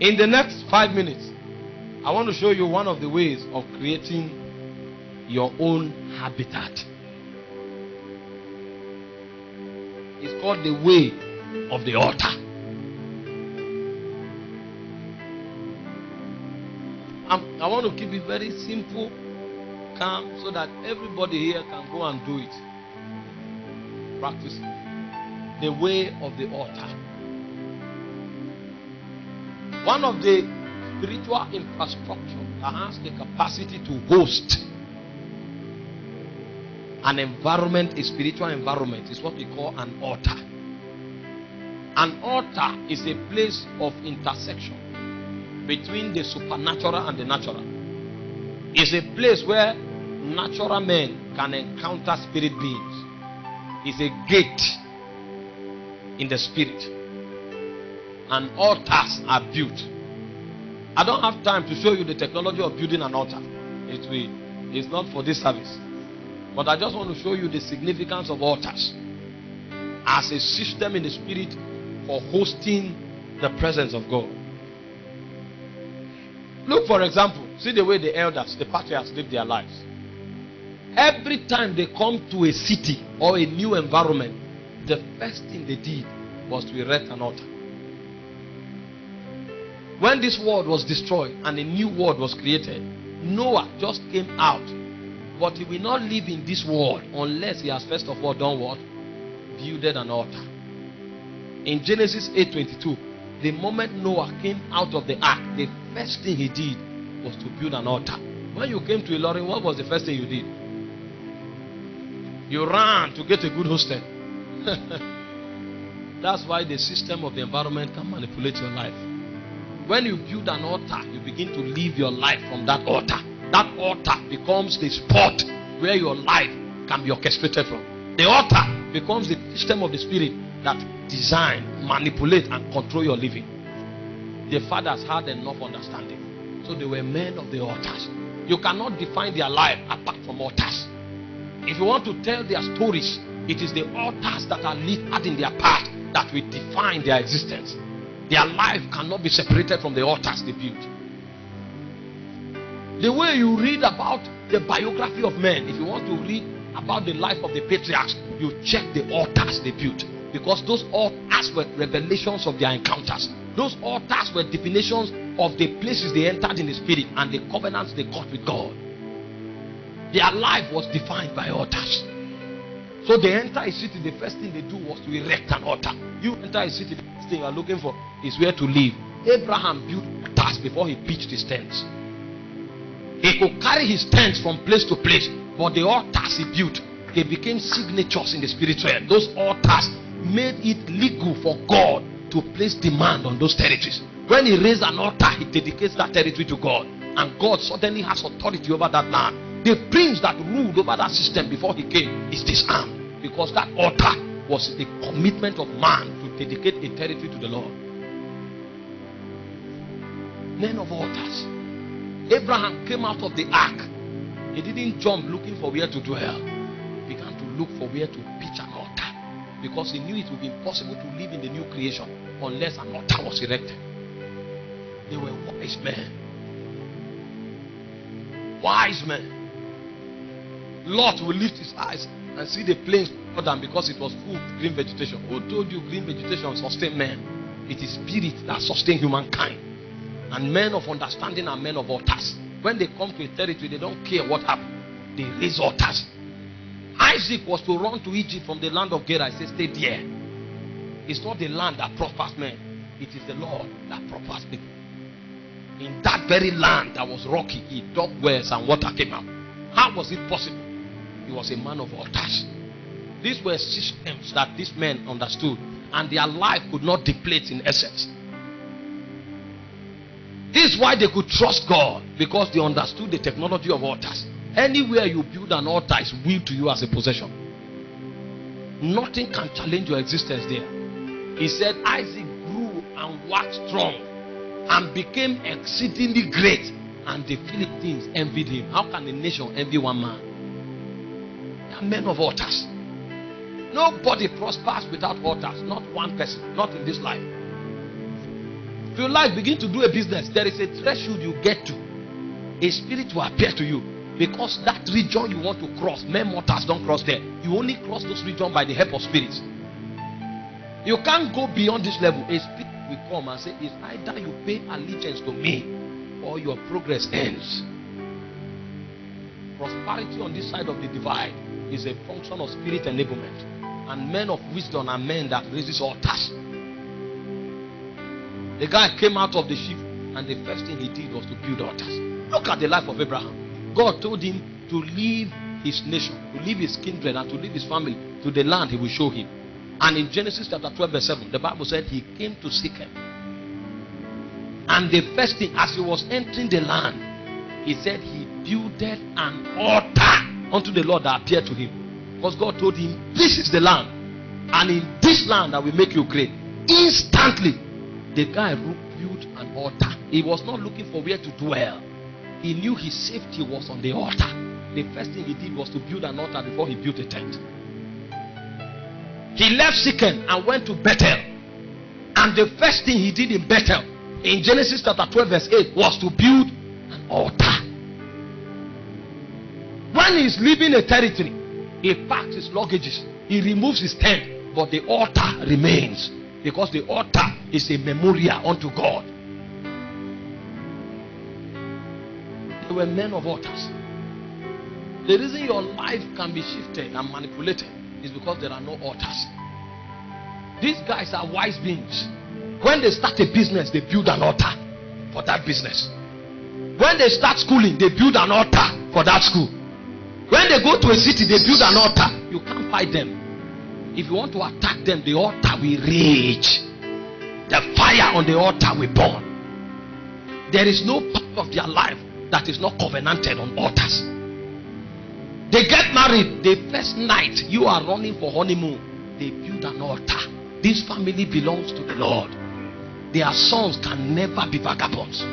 In the next 5 minutes, I want to show you one of the ways of creating your own habitat. It's called the way of the altar. I want to keep it very simple, calm, so that everybody here can go and do it. Practice it. The way of the altar. One of the spiritual infrastructure that has the capacity to host an environment, a spiritual environment, is what we call an altar. An altar is a place of intersection between the supernatural and the natural. It's a place where natural men can encounter spirit beings. It's a gate in the spirit. And altars are built. I don't have time to show you the technology of building an altar. It's not for this service. But I just want to show you the significance of altars as a system in the spirit for hosting the presence of God. Look, for example, see the way the elders, the patriarchs, live their lives. Every time they come to a city or a new environment, the first thing they did was to erect an altar. When this world was destroyed and a new world was created, Noah just came out. But he will not live in this world unless he has first of all done what? Builded an altar. In Genesis 8:22, the moment Noah came out of the ark, the first thing he did was to build an altar. When you came to Ilorin, what was the first thing you did? You ran to get a good hostel. That's why the system of the environment can manipulate your life. When you build an altar, you begin to live your life from that altar. That altar becomes the spot where your life can be orchestrated from. The altar becomes the system of the spirit that design, manipulate, and control your living. The fathers had enough understanding, so they were men of the altars. You cannot define their life apart from altars. If you want to tell their stories, it is the altars that are littered in their path that will define their existence. Their life cannot be separated from the altars they built. The way you read about the biography of men, if you want to read about the life of the patriarchs, you check the altars they built. Because those altars were revelations of their encounters. Those altars were definitions of the places they entered in the spirit and the covenants they got with God. Their life was defined by altars. So they enter a city, the first thing they do was to erect an altar. You enter a city, the first thing you are looking for is where to live. Abraham built altars before he pitched his tents. He could carry his tents from place to place, but the altars he built, they became signatures in the spiritual realm. Those altars made it legal for God to place demand on those territories. When he raised an altar, he dedicates that territory to God, and God suddenly has authority over that land. The prince that ruled over that system before he came is disarmed, because that altar was the commitment of man to dedicate a territory to the Lord. Men of altars. Abraham came out of the ark. He didn't jump looking for where to dwell. He began to look for where to pitch an altar, because he knew it would be impossible to live in the new creation unless an altar was erected. They were wise men. Wise men. Lot will lift his eyes and see the plains before them because it was full of green vegetation. Who told you green vegetation sustains men? It is spirit that sustains humankind. And men of understanding are men of altars. When they come to a territory, they don't care what happened. They raise altars. Isaac was to run to Egypt from the land of Gerar. He said, stay there. It's not the land that prospers men. It is the Lord that prospers people. In that very land that was rocky, he dug wells and water came out. How was it possible? He was a man of altars. These were systems that these men understood, and their life could not deplete in essence. This is why they could trust God, because they understood the technology of altars. Anywhere you build an altar is willed to you as a possession. Nothing can challenge your existence there. He said Isaac grew and waxed strong and became exceedingly great, and the Philistines envied him. How can a nation envy one man? They are men of altars. Nobody prospers without altars. Not one person. Not in this life. If you like, begin to do a business. There is a threshold you get to. A spirit will appear to you. Because that region you want to cross, mere mortals don't cross there. You only cross those regions by the help of spirits. You can't go beyond this level. A spirit will come and say, it's either you pay allegiance to me or your progress ends. Prosperity on this side of the divide is a function of spirit enablement. And men of wisdom are men that raises altars. The guy came out of the ship, and the first thing he did was to build altars. Look at the life of Abraham. God told him to leave his nation, to leave his kindred, and to leave his family to the land he will show him. And in Genesis chapter 12 verse 7, the Bible said he came to seek him. And the first thing, as he was entering the land, he said he builded an altar unto the Lord that appeared to him. Because God told him, this is the land, and in this land I will make you great. Instantly, the guy built an altar. He was not looking for where to dwell. He knew his safety was on the altar. The first thing he did was to build an altar before he built a tent. He left Shechem and went to Bethel. And the first thing he did in Bethel, in Genesis chapter 12 verse 8, was to build an altar. When he's leaving a territory, he packs his luggages, he removes his tent, but the altar remains. Because the altar is a memorial unto God. They were men of altars. The reason your life can be shifted and manipulated is because there are no altars. These guys are wise beings. When they start a business, they build an altar for that business. When they start schooling, they build an altar for that school. When they go to a city, they build an altar. You can't fight them. If you want to attack them, the altar will rage. The fire on the altar will burn. There is no part of their life that is not covenanted on altars. They get married, the first night you are running for honeymoon, they build an altar. This family belongs to the Lord. Their sons can never be vagabonds.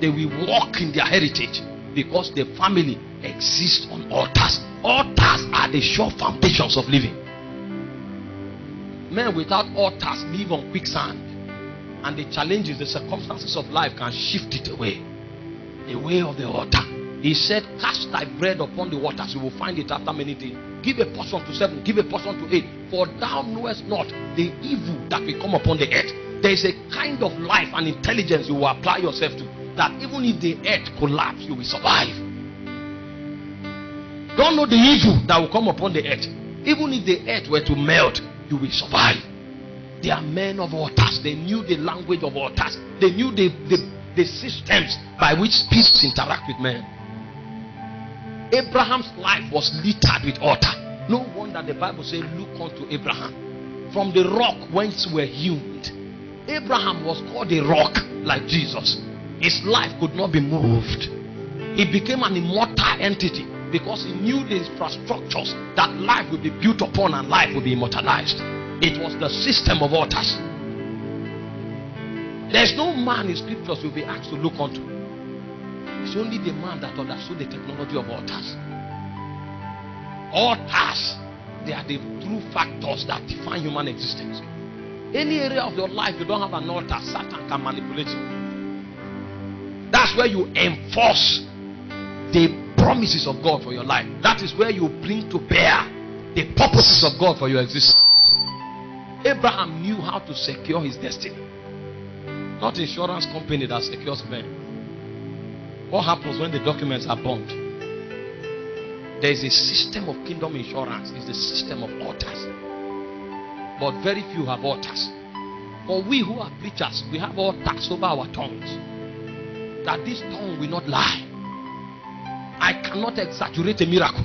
They will walk in their heritage because the family exists on altars. Altars are the sure foundations of living. Men without altars live on quicksand, and the challenges, the circumstances of life can shift it away. The way of the altar. He said, cast thy bread upon the waters, you will find it after many days. Give a portion to 7, give a portion to 8, for thou knowest not the evil that will come upon the earth. There is a kind of life and intelligence you will apply yourself to, that even if the earth collapse, you will survive. Don't know the evil that will come upon the earth. Even if the earth were to melt, you will survive. They are men of altars. They knew the language of altars. They knew the systems by which spirits interact with men. Abraham's life was littered with altar. No wonder the Bible says, look unto Abraham from the rock whence were hewn. Abraham was called a rock like Jesus. His life could not be moved. He became an immortal entity because he knew the infrastructures that life would be built upon and life would be immortalized. It was the system of altars. There's no man in scriptures you'll be asked to look unto. It's only the man that understood the technology of altars. Altars, they are the true factors that define human existence. Any area of your life you don't have an altar, Satan can manipulate you. That's where you enforce the promises of God for your life. That is where you bring to bear the purposes of God for your existence. Abraham knew how to secure his destiny. Not insurance company that secures men. What happens when the documents are burned? There is a system of kingdom insurance. It's the system of altars. But very few have altars. For we who are preachers, we have altars over our tongues. That this tongue will not lie. I cannot exaggerate a miracle.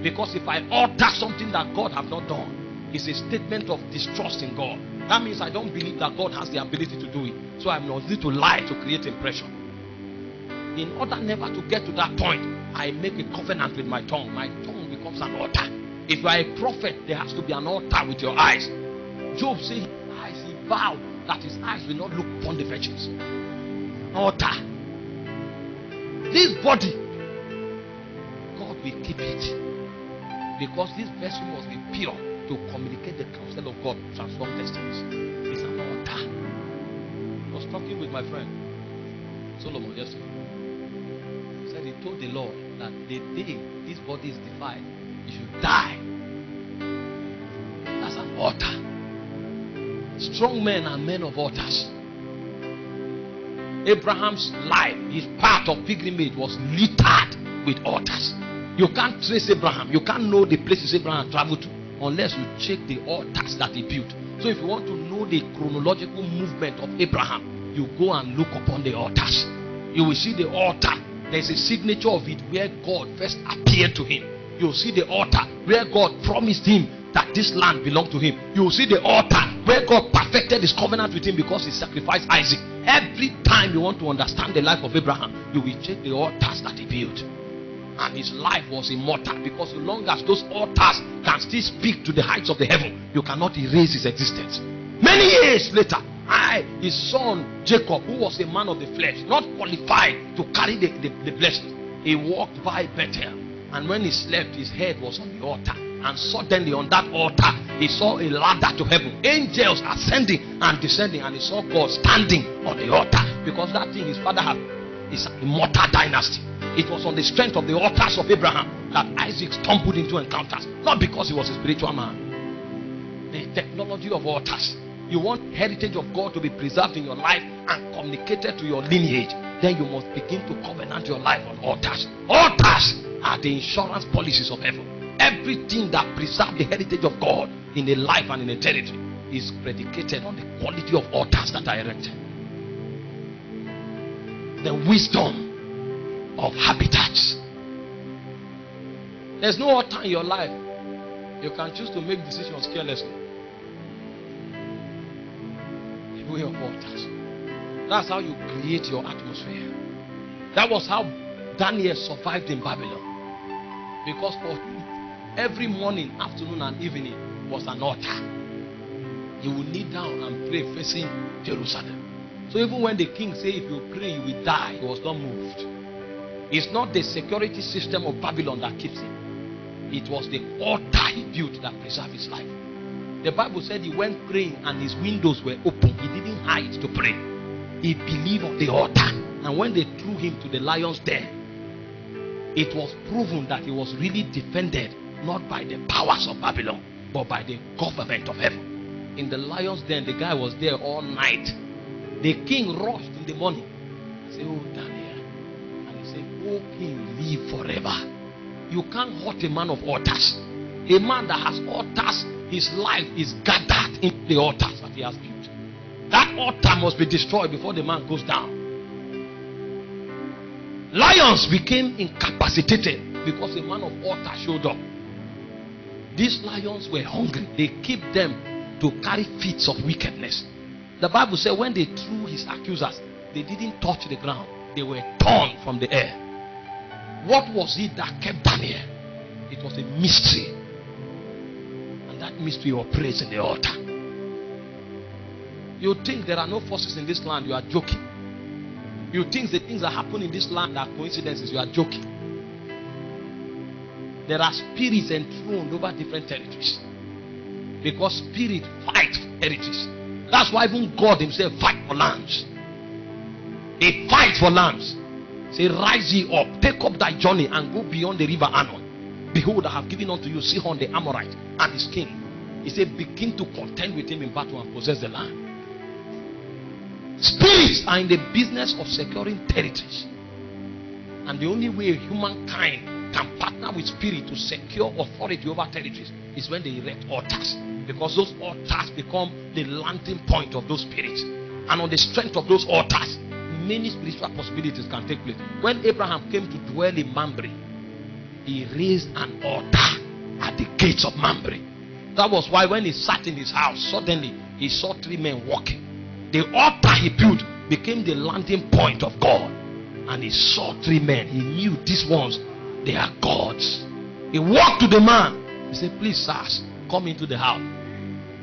Because if I alter something that God has not done, it's a statement of distrust in God. That means I don't believe that God has the ability to do it. So I'm not need to lie to create impression. In order never to get to that point, I make a covenant with my tongue. My tongue becomes an altar. If you are a prophet, there has to be an altar with your eyes. Job said his eyes, he vowed that his eyes will not look upon the virgins. Altar. This body, God will keep it. Because this vessel must be pure to communicate the counsel of God to transform destinies. It's an altar. Because talking with my friend Solomon yesterday. He said he told the Lord that the day this body is defiled, he should die. That's an altar. Strong men are men of altars. Abraham's life, his path of pilgrimage was littered with altars. You can't trace Abraham. You can't know the places Abraham traveled to unless you check the altars that he built. So if you want to know the chronological movement of Abraham, you go and look upon the altars. You will see the altar. There's a signature of it where God first appeared to him. You'll see the altar where God promised him that this land belonged to him. You'll see the altar where God perfected his covenant with him because he sacrificed Isaac. Every time you want to understand the life of Abraham, you will check the altars that he built. And his life was immortal, because so long as those altars can still speak to the heights of the heaven, you cannot erase his existence. Many years later, his son Jacob, who was a man of the flesh, not qualified to carry the blessing, he walked by Bethel, and when he slept, his head was on the altar. And suddenly on that altar, he saw a ladder to heaven, angels ascending and descending, and he saw God standing on the altar, because that thing his father had is an immortal dynasty. It was on the strength of the altars of Abraham that Isaac stumbled into encounters, not because he was a spiritual man. The technology of altars. You want heritage of God to be preserved in your life and communicated to your lineage, then you must begin to covenant your life on altars. Altars are the insurance policies of heaven. Everything that preserves the heritage of God in a life and in a territory is predicated on the quality of altars that are erected. The wisdom of habitats. There's no altar in your life. You can choose to make decisions carelessly. The way of altars. That's how you create your atmosphere. That was how Daniel survived in Babylon. Because for every morning, afternoon, and evening was an altar. He would kneel down and pray facing Jerusalem. So even when the king said, if you pray, you will die, he was not moved. It's not the security system of Babylon that keeps him. It was the altar he built that preserved his life. The Bible said he went praying and his windows were open. He didn't hide to pray. He believed on the altar. And when they threw him to the lion's den, it was proven that he was really defended not by the powers of Babylon, but by the government of heaven. In the lion's den, the guy was there all night. The king rushed in the morning and said, oh Daniel. And he said, oh king, live forever. You can't hurt a man of altars. A man that has altars, his life is gathered in the altars that he has built. That altar must be destroyed before the man goes down. Lions became incapacitated because a man of altar showed up. These lions were hungry. They kept them to carry feats of wickedness. The Bible said when they threw his accusers, they didn't touch the ground. They were torn from the air. What was it that kept Daniel? It was a mystery. And that mystery operates in the altar. You think there are no forces in this land, you are joking. You think the things that happen in this land are coincidences, you are joking. There are spirits enthroned over different territories. Because spirit fight for territories. That's why even God himself fight for lands. He fight for lands. Say, rise ye up, take up thy journey and go beyond the river Arnon. Behold, I have given unto you Sihon the Amorite and his king. He said, begin to contend with him in battle and possess the land. Spirits are in the business of securing territories. And the only way humankind can partner with spirit to secure authority over territories is when they erect altars. Because those altars become the landing point of those spirits. And on the strength of those altars, many spiritual possibilities can take place. When Abraham came to dwell in Mamre, he raised an altar at the gates of Mamre. That was why when he sat in his house, suddenly he saw three men walking. The altar he built became the landing point of God. And he saw three men. He knew these ones, they are gods. He walked to the man. He said, please, sirs, come into the house.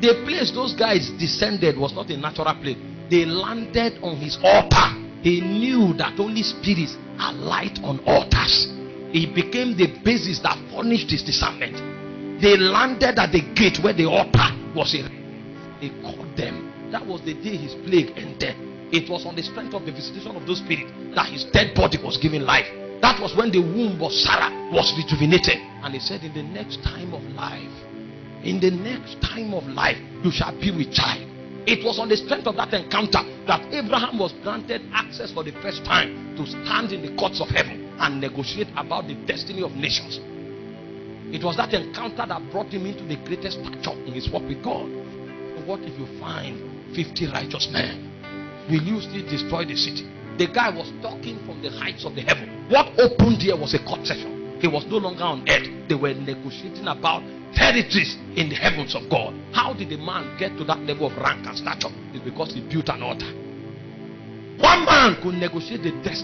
The place those guys descended was not a natural place. They landed on his altar. He knew that only spirits are light on altars. It became the basis that furnished his discernment. They landed at the gate where the altar was. They called them. That was the day his plague ended. It was on the strength of the visitation of those spirits that his dead body was given life. That was when the womb of Sarah was rejuvenated. And he said, in the next time of life, in the next time of life, you shall be with child. It was on the strength of that encounter that Abraham was granted access for the first time to stand in the courts of heaven and negotiate about the destiny of nations. It was that encounter that brought him into the greatest stature in his walk with God. So what if you find 50 righteous men? Will you still destroy the city? The guy was talking from the heights of the heaven. What opened here was a court session. He was no longer on earth. They were negotiating about territories in the heavens of God. How did the man get to that level of rank and stature? It's because he built an altar. One man could negotiate the destiny